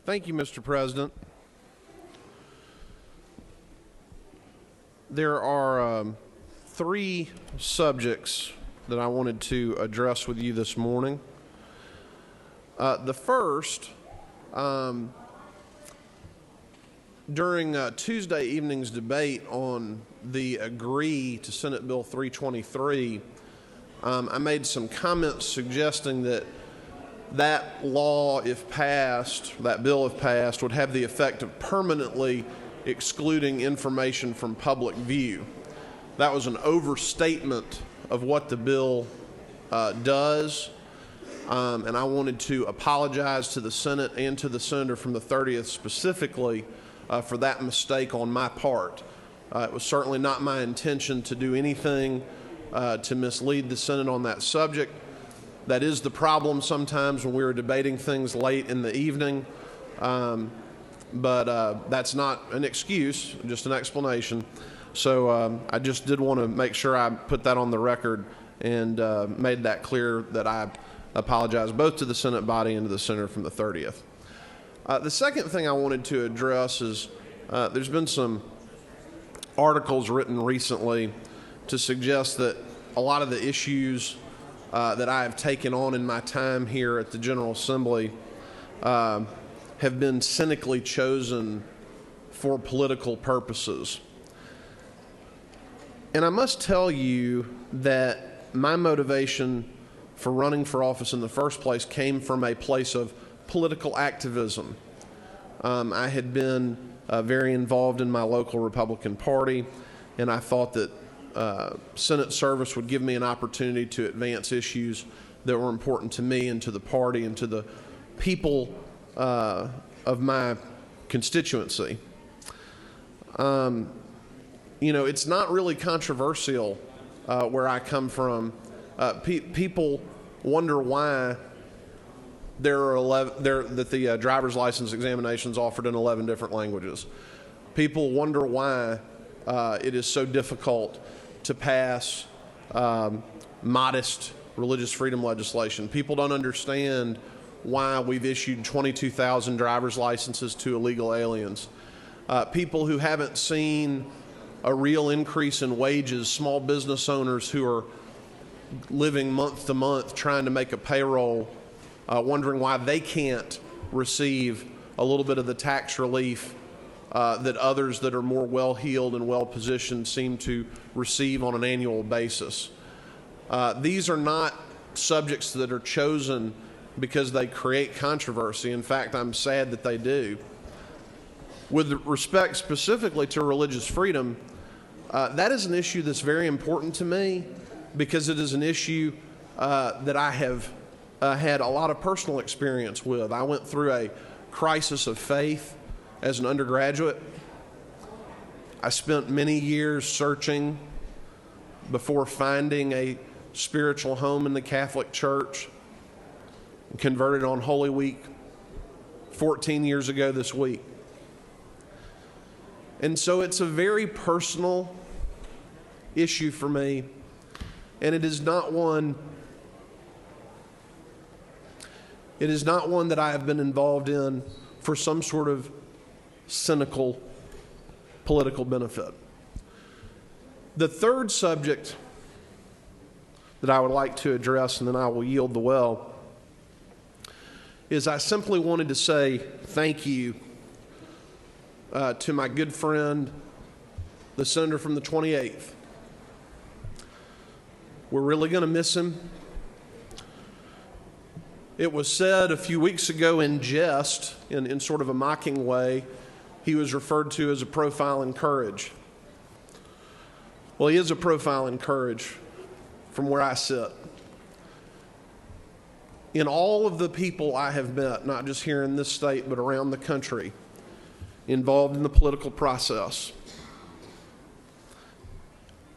Thank you, Mr. President. There are three subjects that I wanted to address with you this morning. The first, during Tuesday evening's debate on the agree to Senate Bill 323, I made some comments suggesting that law, if passed, that bill if passed, would have the effect of permanently excluding information from public view. That was an overstatement of what the bill does, and I wanted to apologize to the Senate and to the senator from the 30th specifically for that mistake on my part. It was certainly not my intention to do anything to mislead the Senate on that subject. That is the problem sometimes when we're debating things late in the evening, but that's not an excuse, just an explanation. So I just did want to make sure I put that on the record and made that clear that I apologize both to the Senate body and to the senator from the 30th. The second thing I wanted to address is there's been some articles written recently to suggest that a lot of the issues that I have taken on in my time here at the General Assembly have been cynically chosen for political purposes. And I must tell you that my motivation for running for office in the first place came from a place of political activism. I had been very involved in my local Republican Party, and I thought that Senate service would give me an opportunity to advance issues that were important to me and to the party and to the people of my constituency. It's not really controversial where I come from. People wonder why that the driver's license examinations offered in 11 different languages. People wonder why it is so difficult to pass modest religious freedom legislation. People don't understand why we've issued 22,000 driver's licenses to illegal aliens. People who haven't seen a real increase in wages, small business owners who are living month to month trying to make a payroll, wondering why they can't receive a little bit of the tax relief that others that are more well-heeled and well-positioned seem to receive on an annual basis. These are not subjects that are chosen because they create controversy. In fact, I'm sad that they do. With respect specifically to religious freedom, that is an issue that's very important to me because it is an issue that I have had a lot of personal experience with. I went through a crisis of faith as an undergraduate. I spent many years searching before finding a spiritual home in the Catholic Church. Converted on Holy Week 14 years ago this week. And so it's a very personal issue for me, and it is not one that I have been involved in for some sort of cynical political benefit. The third subject that I would like to address, and then I will yield the well, is I simply wanted to say thank you to my good friend, the senator from the 28th. We're really going to miss him. It was said a few weeks ago in jest, in sort of a mocking way, he was referred to as a profile in courage. Well, he is a profile in courage from where I sit. In all of the people I have met, not just here in this state, but around the country, involved in the political process,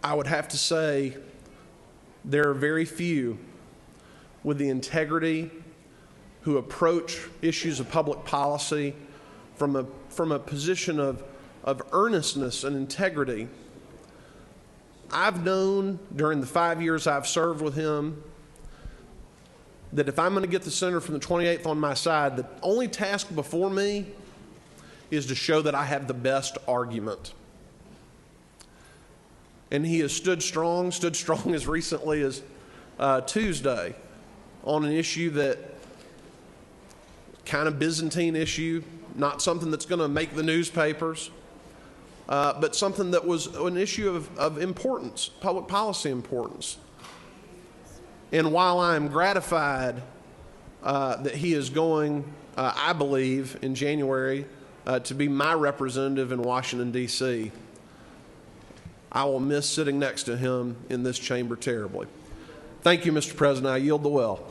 I would have to say there are very few with the integrity who approach issues of public policy from a position of earnestness and integrity. I've known during the 5 years I've served with him that if I'm going to get the senator from the 28th on my side, the only task before me is to show that I have the best argument. And he has stood strong as recently as Tuesday on an issue that, kind of Byzantine issue, not something that's going to make the newspapers, but something that was an issue of importance, public policy importance. And while I'm gratified that he is going, I believe, in January to be my representative in Washington, D.C., I will miss sitting next to him in this chamber terribly. Thank you, Mr. President. I yield the well.